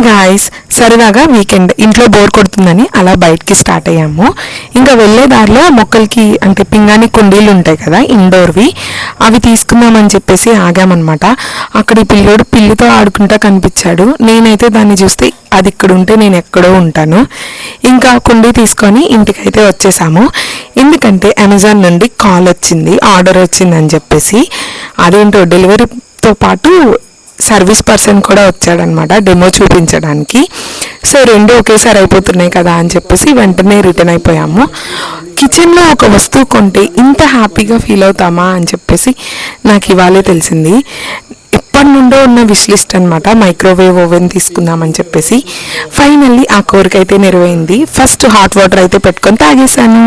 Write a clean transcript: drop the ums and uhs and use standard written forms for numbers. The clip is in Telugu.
గాయ్స్, సరదాగా వీకెండ్ ఇంట్లో బోర్ కొడుతుందని అలా బయటికి స్టార్ట్ అయ్యాము. ఇంకా వెళ్ళే దారిలో మొక్కలకి అంటే పింగాణి కుండీలు ఉంటాయి కదా ఇండోర్వి, అవి తీసుకుందామని చెప్పేసి ఆగామన్నమాట. అక్కడ ఈ పిల్లోడు పిల్లితో ఆడుకుంటా కనిపించాడు. నేనైతే దాన్ని చూస్తే అది ఇక్కడ ఉంటే నేను ఎక్కడో ఉంటాను. ఇంకా కుండీ తీసుకొని ఇంటికైతే వచ్చేసాము. ఎందుకంటే అమెజాన్ నుండి కాల్ వచ్చింది, ఆర్డర్ వచ్చిందని చెప్పేసి. అదేంటో డెలివరీతో పాటు సర్వీస్ పర్సన్ కూడా వచ్చాడనమాట డెమో చూపించడానికి. సో రెండు ఒకేసారి అయిపోతున్నాయి కదా అని చెప్పేసి వెంటనే రిటర్న్ అయిపోయాము. కిచెన్లో ఒక వస్తువు కొంటే ఇంత హ్యాపీగా ఫీల్ అవుతామా అని చెప్పేసి నాకు ఇవాళే తెలిసింది. ఇప్పటి నుండో ఉన్న విష్ లిస్ట్ అనమాట, మైక్రోవేవ్ ఓవెన్ తీసుకుందామని చెప్పేసి. ఫైనల్లీ ఆ కోరిక అయితే నెరవేరింది. ఫస్ట్ హాట్ వాటర్ అయితే పెట్టుకొని తాగేసాను.